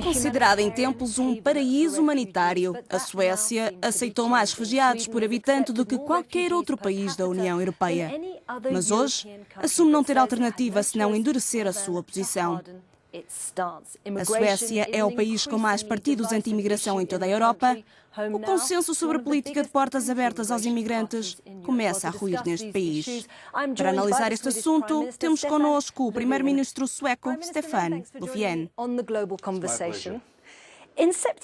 Considerada em tempos um paraíso humanitário, a Suécia aceitou mais refugiados por habitante do que qualquer outro país da União Europeia. Mas hoje assume não ter alternativa senão endurecer a sua posição. A Suécia é o país com mais partidos anti-imigração em toda a Europa. O consenso sobre a política de portas abertas aos imigrantes começa a ruir neste país. Para analisar este assunto, temos connosco o primeiro-ministro sueco, Stefan Löfven.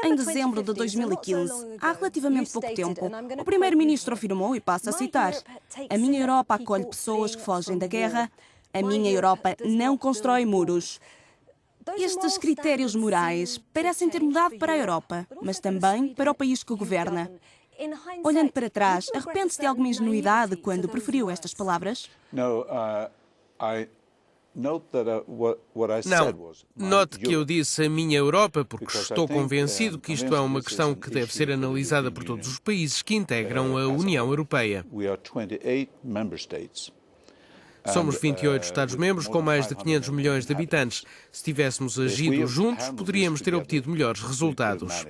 Em dezembro de 2015, há relativamente pouco tempo, o primeiro-ministro afirmou, e passo a citar: "A minha Europa acolhe pessoas que fogem da guerra. A minha Europa não constrói muros." Estes critérios morais parecem ter mudado para a Europa, mas também para o país que governa. Olhando para trás, arrepende-se de alguma ingenuidade quando preferiu estas palavras? Não. Note que eu disse a minha Europa porque estou convencido que isto é uma questão que deve ser analisada por todos os países que integram a União Europeia. Somos 28 Estados-membros com mais de 500 milhões de habitantes. Se tivéssemos agido juntos, poderíamos ter obtido melhores resultados.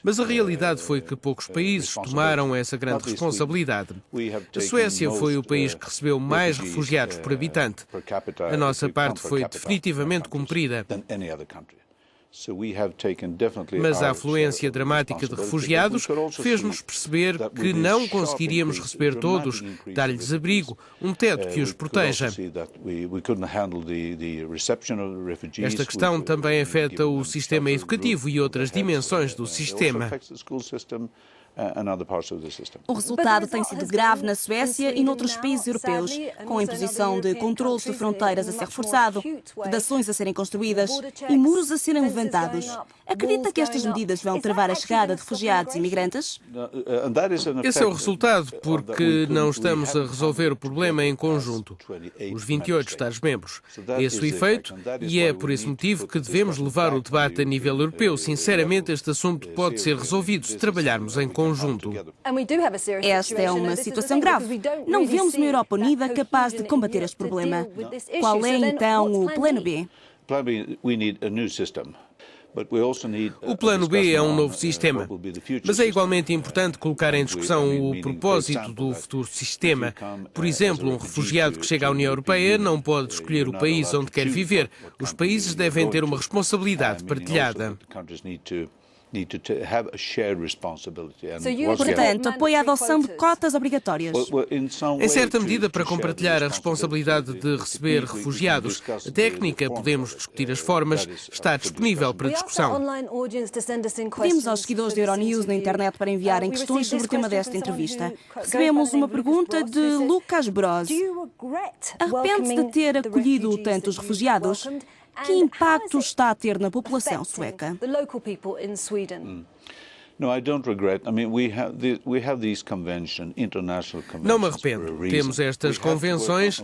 Mas a realidade foi que poucos países tomaram essa grande responsabilidade. A Suécia foi o país que recebeu mais refugiados por habitante. A nossa parte foi definitivamente cumprida. Mas a afluência dramática de refugiados fez-nos perceber que não conseguiríamos receber todos, dar-lhes abrigo, um teto que os proteja. Esta questão também afeta o sistema educativo e outras dimensões do sistema. O resultado tem sido grave na Suécia e noutros países europeus, com a imposição de controles de fronteiras a ser reforçado, redações a serem construídas e muros a serem levantados. Acredita que estas medidas vão travar a chegada de refugiados e imigrantes? Esse é o resultado, porque não estamos a resolver o problema em conjunto, os 28 Estados-membros. Esse é o efeito e é por esse motivo que devemos levar o debate a nível europeu. Sinceramente, este assunto pode ser resolvido se trabalharmos em conjunto. Esta é uma situação grave. Não vemos uma Europa unida capaz de combater este problema. Qual é, então, o plano B? O plano B é um novo sistema, mas é igualmente importante colocar em discussão o propósito do futuro sistema. Por exemplo, um refugiado que chega à União Europeia não pode escolher o país onde quer viver. Os países devem ter uma responsabilidade partilhada. Portanto, apoia a adoção de cotas obrigatórias. Em certa medida, para compartilhar a responsabilidade de receber refugiados. A técnica, podemos discutir as formas, está disponível para discussão. Pedimos aos seguidores de Euronews na internet para enviarem questões sobre o tema desta entrevista. Recebemos uma pergunta de Lucas Bros. Arrepende-se de ter acolhido tantos refugiados? Que impacto está a ter na população sueca? Não me arrependo. Temos estas convenções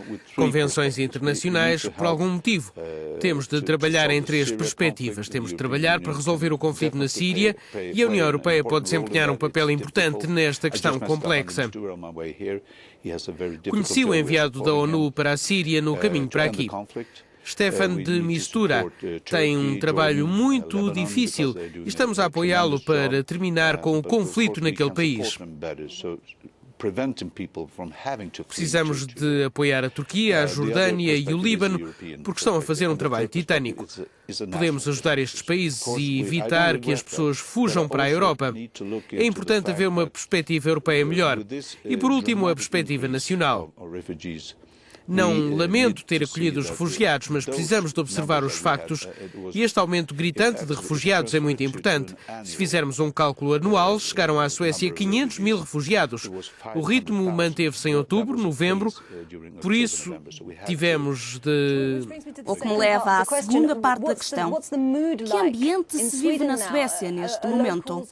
internacionais, por algum motivo. Temos de trabalhar em três perspectivas. Temos de trabalhar para resolver o conflito na Síria e a União Europeia pode desempenhar um papel importante nesta questão complexa. Conheci o enviado da ONU para a Síria no caminho para aqui. Stefan de Mistura tem um trabalho muito difícil e estamos a apoiá-lo para terminar com o conflito naquele país. Precisamos de apoiar a Turquia, a Jordânia e o Líbano, porque estão a fazer um trabalho titânico. Podemos ajudar estes países e evitar que as pessoas fujam para a Europa. É importante haver uma perspectiva europeia melhor. E, por último, a perspectiva nacional. Não lamento ter acolhido os refugiados, mas precisamos de observar os factos e este aumento gritante de refugiados é muito importante. Se fizermos um cálculo anual, chegaram à Suécia 500 mil refugiados. O ritmo manteve-se em outubro, novembro, por isso tivemos de... O que me leva à segunda parte da questão. Que ambiente se vive na Suécia neste momento?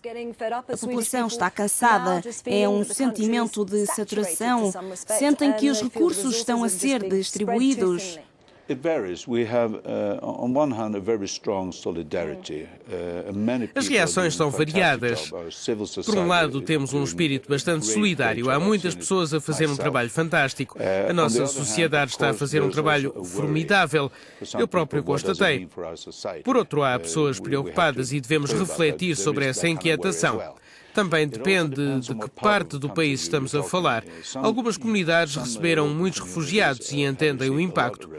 A população está cansada, é um sentimento de saturação, sentem que os recursos estão a ser distribuídos. As reações são variadas. Por um lado, temos um espírito bastante solidário. Há muitas pessoas a fazer um trabalho fantástico. A nossa sociedade está a fazer um trabalho formidável. Eu próprio constatei. Por outro, há pessoas preocupadas e devemos refletir sobre essa inquietação. Também depende de que parte do país estamos a falar. Algumas comunidades receberam muitos refugiados e entendem o impacto.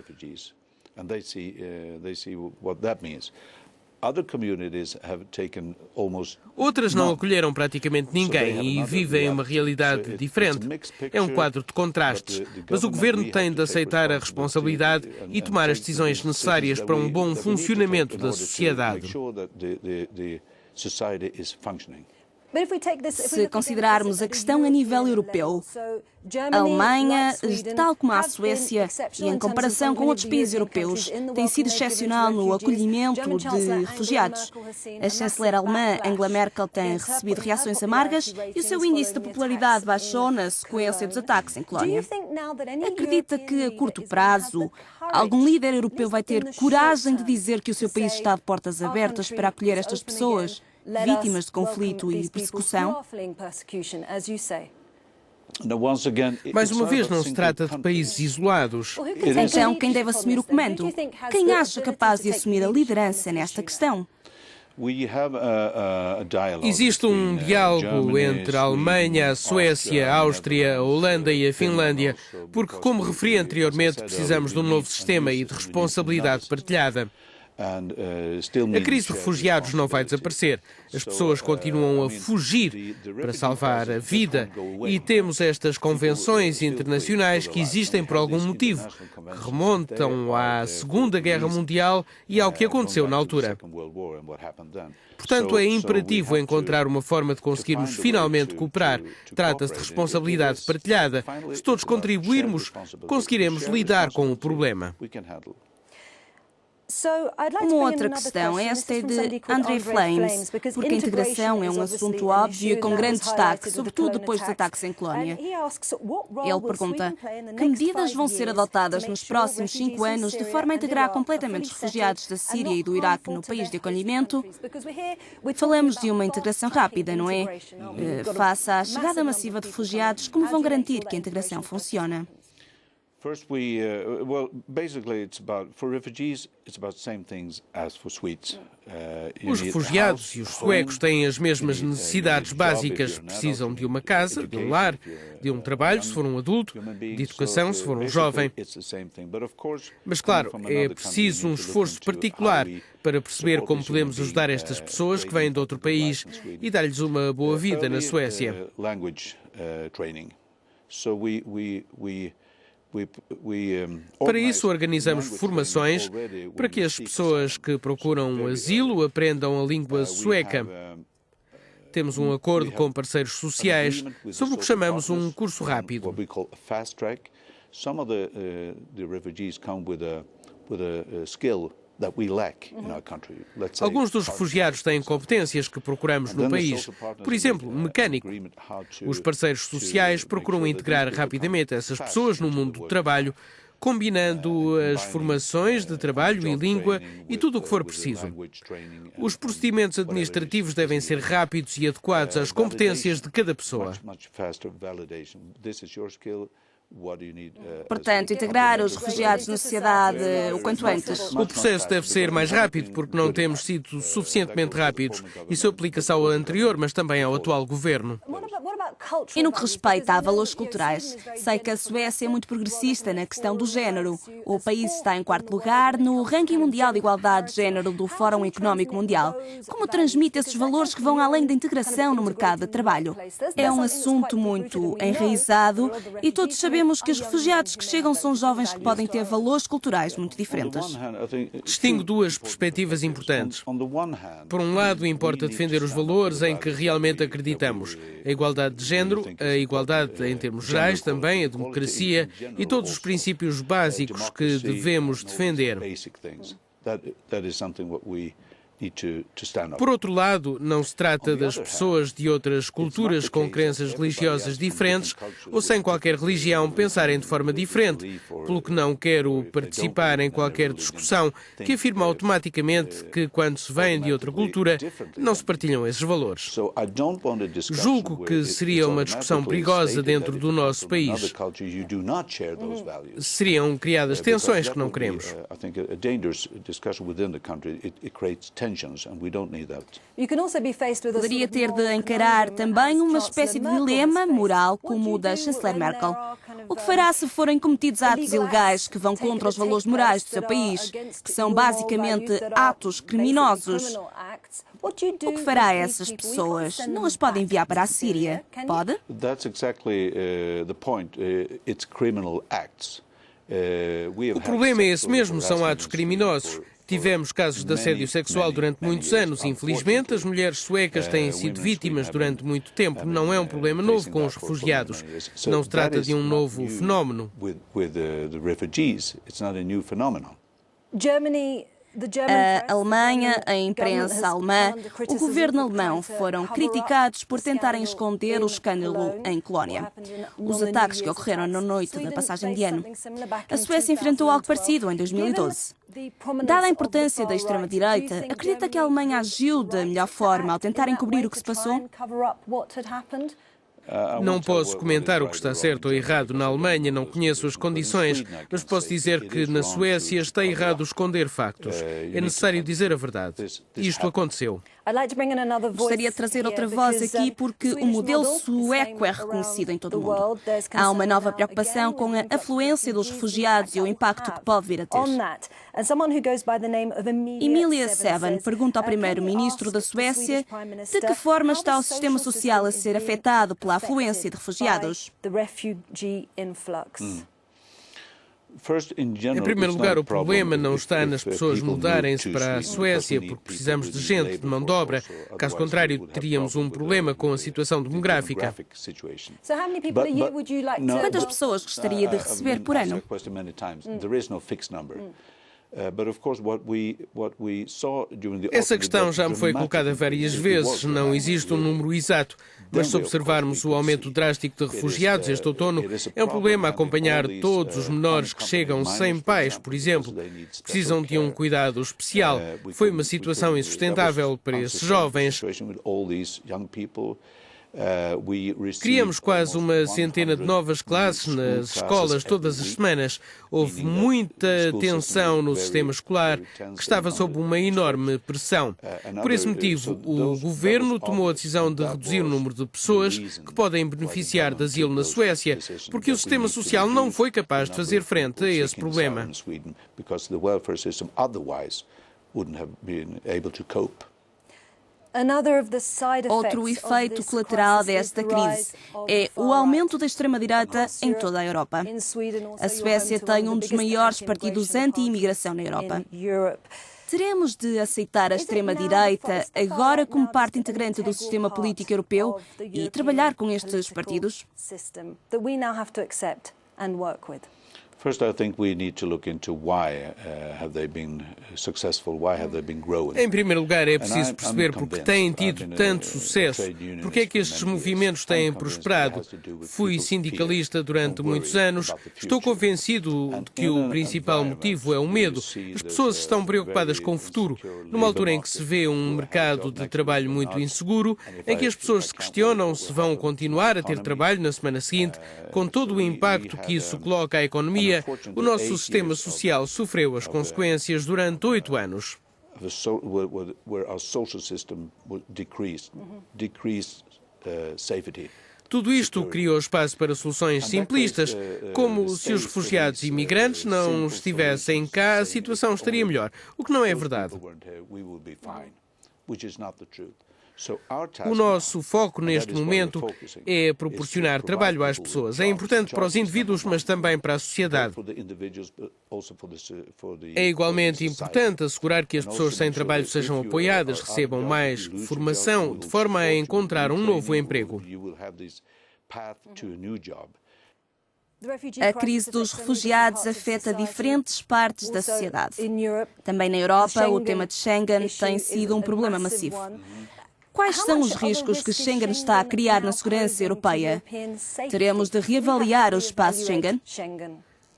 Outras não acolheram praticamente ninguém e vivem uma realidade diferente. É um quadro de contrastes, mas o governo tem de aceitar a responsabilidade e tomar as decisões necessárias para um bom funcionamento da sociedade. Se considerarmos a questão a nível europeu, a Alemanha, tal como a Suécia, e em comparação com outros países europeus, tem sido excepcional no acolhimento de refugiados. A chanceler alemã Angela Merkel tem recebido reações amargas e o seu índice de popularidade baixou na sequência dos ataques em Colónia. Acredita que, a curto prazo, algum líder europeu vai ter coragem de dizer que o seu país está de portas abertas para acolher estas pessoas, vítimas de conflito e persecução? Mais uma vez, não se trata de países isolados. Então, quem deve assumir o comando? Quem acha capaz de assumir a liderança nesta questão? Existe um diálogo entre a Alemanha, a Suécia, a Áustria, a Holanda e a Finlândia, porque, como referi anteriormente, precisamos de um novo sistema e de responsabilidade partilhada. A crise de refugiados não vai desaparecer. As pessoas continuam a fugir para salvar a vida e temos estas convenções internacionais que existem por algum motivo, que remontam à Segunda Guerra Mundial e ao que aconteceu na altura. Portanto, é imperativo encontrar uma forma de conseguirmos finalmente cooperar. Trata-se de responsabilidade partilhada. Se todos contribuirmos, conseguiremos lidar com o problema. Uma outra questão é esta de André Flames, porque a integração é um assunto óbvio e com grande destaque, sobretudo depois dos ataques em Colónia. Ele pergunta: que medidas vão ser adotadas nos próximos 5 anos de forma a integrar completamente os refugiados da Síria e do Iraque no país de acolhimento? Falamos de uma integração rápida, não é? Face à chegada massiva de refugiados, como vão garantir que a integração funciona? First, basically, for refugees, it's about the same things as for Swedes. Os refugiados e os suecos têm as mesmas necessidades básicas. Precisam de uma casa, de um lar, de um trabalho, se for um adulto, de educação, se for um jovem. Mas, claro, é preciso um esforço particular para perceber como podemos ajudar estas pessoas que vêm de outro país e dar-lhes uma boa vida na Suécia. Para isso, organizamos formações para que as pessoas que procuram asilo aprendam a língua sueca. Temos um acordo com parceiros sociais sobre o que chamamos um curso rápido. Alguns dos refugiados têm competências que procuramos no país. Por exemplo, mecânico. Os parceiros sociais procuram integrar rapidamente essas pessoas no mundo do trabalho, combinando as formações de trabalho e língua e tudo o que for preciso. Os procedimentos administrativos devem ser rápidos e adequados às competências de cada pessoa. Portanto, integrar os refugiados na sociedade o quanto antes. O processo deve ser mais rápido porque não temos sido suficientemente rápidos. Isso aplica-se ao anterior, mas também ao atual governo. E no que respeita a valores culturais, sei que a Suécia é muito progressista na questão do género. O país está em 4º lugar no ranking mundial de igualdade de género do Fórum Económico Mundial. Como transmite esses valores que vão além da integração no mercado de trabalho? É um assunto muito enraizado e todos sabemos que os refugiados que chegam são jovens que podem ter valores culturais muito diferentes. Distingo 2 perspectivas importantes. Por um lado, importa defender os valores em que realmente acreditamos. A igualdade de género, a igualdade em termos gerais, também a democracia e todos os princípios básicos que devemos defender. Por outro lado, não se trata das pessoas de outras culturas com crenças religiosas diferentes ou sem qualquer religião pensarem de forma diferente, pelo que não quero participar em qualquer discussão que afirma automaticamente que, quando se vem de outra cultura, não se partilham esses valores. Julgo que seria uma discussão perigosa dentro do nosso país. Seriam criadas tensões que não queremos. Poderia ter de encarar também uma espécie de dilema moral como o da chanceler Merkel. O que fará se forem cometidos atos ilegais que vão contra os valores morais do seu país, que são basicamente atos criminosos? O que fará a essas pessoas? Não as pode enviar para a Síria, pode? O problema é esse mesmo, são atos criminosos. Tivemos casos de assédio sexual durante muitos anos. Infelizmente, as mulheres suecas têm sido vítimas durante muito tempo. Não é um problema novo com os refugiados. Não se trata de um novo fenómeno. A Alemanha, a imprensa alemã, o governo alemão foram criticados por tentarem esconder o escândalo em Colónia. Os ataques que ocorreram na noite da passagem de ano. A Suécia enfrentou algo parecido em 2012. Dada a importância da extrema-direita, acredita que a Alemanha agiu da melhor forma ao tentar encobrir o que se passou? Não posso comentar o que está certo ou errado na Alemanha, não conheço as condições, mas posso dizer que na Suécia está errado esconder factos. É necessário dizer a verdade. Isto aconteceu. Gostaria de trazer outra voz aqui porque o modelo sueco é reconhecido em todo o mundo. Há uma nova preocupação com a afluência dos refugiados e o impacto que pode vir a ter. Emilia Seven pergunta ao primeiro-ministro da Suécia de que forma está o sistema social a ser afetado pela afluência de refugiados. Em primeiro lugar, o problema não está nas pessoas mudarem-se para a Suécia porque precisamos de gente, de mão de obra. Caso contrário, teríamos um problema com a situação demográfica. Quantas pessoas gostaria de receber por ano? Essa questão já me foi colocada várias vezes. Não existe um número exato. Mas se observarmos o aumento drástico de refugiados este outono, é um problema acompanhar todos os menores que chegam sem pais, por exemplo. Precisam de um cuidado especial. Foi uma situação insustentável para esses jovens. Criamos quase uma centena de novas classes nas escolas todas as semanas. Houve muita tensão no sistema escolar, que estava sob uma enorme pressão. Por esse motivo, o governo tomou a decisão de reduzir o número de pessoas que podem beneficiar de asilo na Suécia, porque o sistema social não foi capaz de fazer frente a esse problema. Outro efeito colateral desta crise é o aumento da extrema-direita em toda a Europa. A Suécia tem um dos maiores partidos anti-imigração na Europa. Teremos de aceitar a extrema-direita agora como parte integrante do sistema político europeu e trabalhar com estes partidos? First, I think we need to look into why have they been successful, why have they been growing. Em primeiro lugar, é preciso perceber porque têm tido tanto sucesso, porque é que estes movimentos têm prosperado. Fui sindicalista durante muitos anos, estou convencido de que o principal motivo é o medo. As pessoas estão preocupadas com o futuro, numa altura em que se vê um mercado de trabalho muito inseguro, em que as pessoas se questionam se vão continuar a ter trabalho na semana seguinte, com todo o impacto que isso coloca à economia. O nosso sistema social sofreu as consequências durante 8 anos. Tudo isto criou espaço para soluções simplistas, como se os refugiados e imigrantes não estivessem cá, a situação estaria melhor, o que não é verdade. O nosso foco neste momento é proporcionar trabalho às pessoas. É importante para os indivíduos, mas também para a sociedade. É igualmente importante assegurar que as pessoas sem trabalho sejam apoiadas, recebam mais formação, de forma a encontrar um novo emprego. A crise dos refugiados afeta diferentes partes da sociedade. Também na Europa, o tema de Schengen tem sido um problema massivo. Quais são os riscos que Schengen está a criar na segurança europeia? Teremos de reavaliar o espaço Schengen?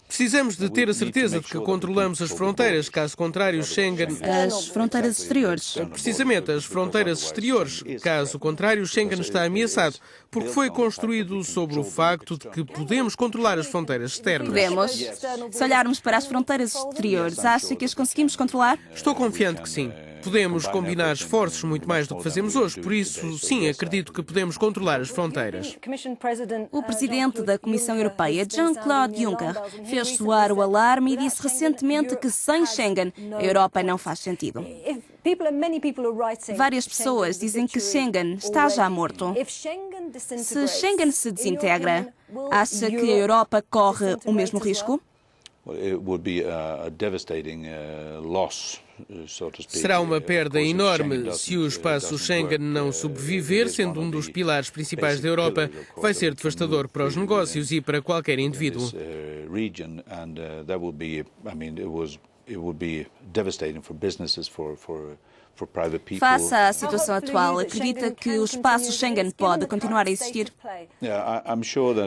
Precisamos de ter a certeza de que controlamos as fronteiras, caso contrário, Schengen... As fronteiras exteriores. Precisamente, as fronteiras exteriores. Caso contrário, Schengen está ameaçado, porque foi construído sobre o facto de que podemos controlar as fronteiras externas. Podemos. Se olharmos para as fronteiras exteriores, acha que as conseguimos controlar? Estou confiante que sim. Podemos combinar esforços muito mais do que fazemos hoje, por isso, sim, acredito que podemos controlar as fronteiras. O presidente da Comissão Europeia, Jean-Claude Juncker, fez soar o alarme e disse recentemente que sem Schengen a Europa não faz sentido. Várias pessoas dizem que Schengen está já morto. Se Schengen se desintegra, acha que a Europa corre o mesmo risco? Será uma perda enorme se o espaço Schengen não sobreviver, sendo um dos pilares principais da Europa. Vai ser devastador para os negócios e para qualquer indivíduo. Face à situação atual, acredita que o espaço Schengen pode continuar a existir?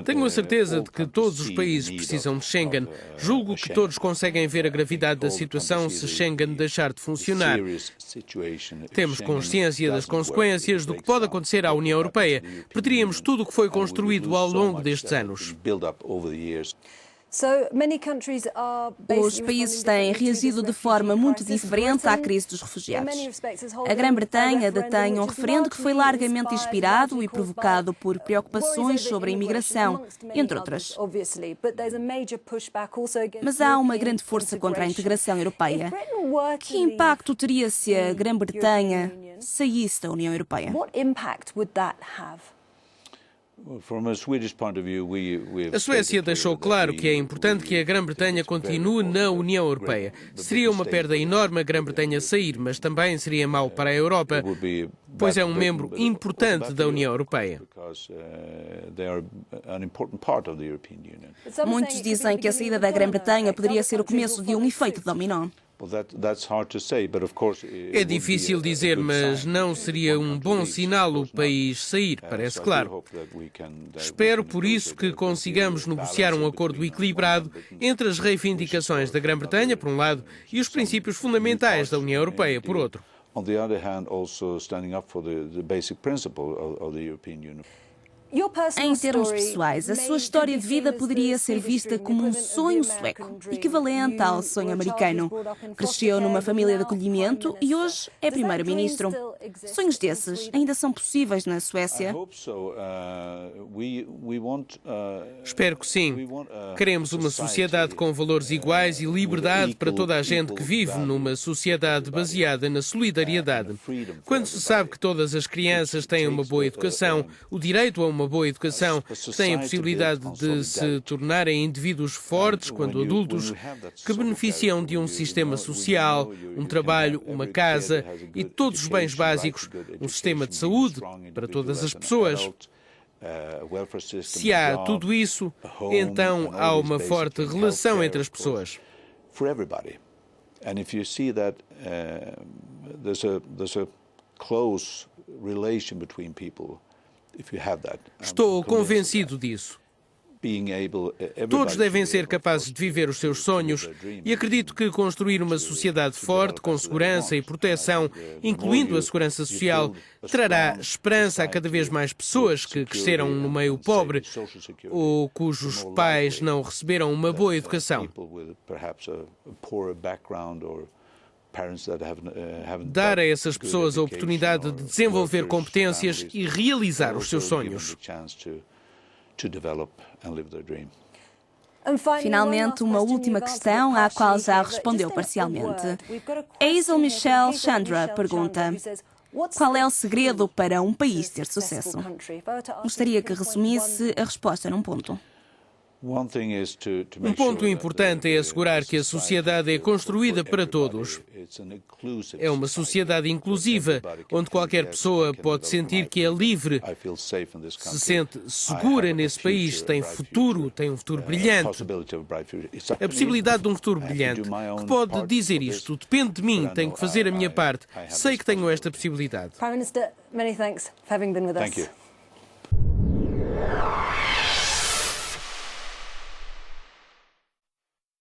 Tenho a certeza de que todos os países precisam de Schengen. Julgo que todos conseguem ver a gravidade da situação se Schengen deixar de funcionar. Temos consciência das consequências do que pode acontecer à União Europeia. Perderíamos tudo o que foi construído ao longo destes anos. Os países têm reagido de forma muito diferente à crise dos refugiados. A Grã-Bretanha detém um referendo que foi largamente inspirado e provocado por preocupações sobre a imigração, entre outras. Mas há uma grande força contra a integração europeia. Que impacto teria se a Grã-Bretanha saísse da União Europeia? A Suécia deixou claro que é importante que a Grã-Bretanha continue na União Europeia. Seria uma perda enorme a Grã-Bretanha sair, mas também seria mau para a Europa, pois é um membro importante da União Europeia. Muitos dizem que a saída da Grã-Bretanha poderia ser o começo de um efeito dominó. É difícil dizer, mas não seria um bom sinal o país sair, parece claro. Espero, por isso, que consigamos negociar um acordo equilibrado entre as reivindicações da Grã-Bretanha, por um lado, e os princípios fundamentais da União Europeia, por outro. Em termos pessoais, a sua história de vida poderia ser vista como um sonho sueco, equivalente ao sonho americano. Cresceu numa família de acolhimento e hoje é primeiro-ministro. Sonhos desses ainda são possíveis na Suécia? Espero que sim. Queremos uma sociedade com valores iguais e liberdade para toda a gente que vive numa sociedade baseada na solidariedade. Quando se sabe que todas as crianças têm uma boa educação, o direito a uma boa educação, têm a possibilidade de se tornarem indivíduos fortes quando adultos, que beneficiam de um sistema social, um trabalho, uma casa e todos os bens básicos, um sistema de saúde para todas as pessoas. Se há tudo isso, então há uma forte relação entre as pessoas. Estou convencido disso. Todos devem ser capazes de viver os seus sonhos e acredito que construir uma sociedade forte, com segurança e proteção, incluindo a segurança social, trará esperança a cada vez mais pessoas que cresceram no meio pobre ou cujos pais não receberam uma boa educação. Dar a essas pessoas a oportunidade de desenvolver competências e realizar os seus sonhos. Finalmente, uma última questão à qual já respondeu parcialmente. Hazel Michelle Chandra pergunta: qual é o segredo para um país ter sucesso? Gostaria que resumisse a resposta num ponto. Um ponto importante é assegurar que a sociedade é construída para todos. É uma sociedade inclusiva, onde qualquer pessoa pode sentir que é livre, se sente segura nesse país, tem um futuro brilhante. A possibilidade de um futuro brilhante, que pode dizer isto, depende de mim, tenho que fazer a minha parte. Sei que tenho esta possibilidade. Prime Minister, many thanks for having been with us. Thank you.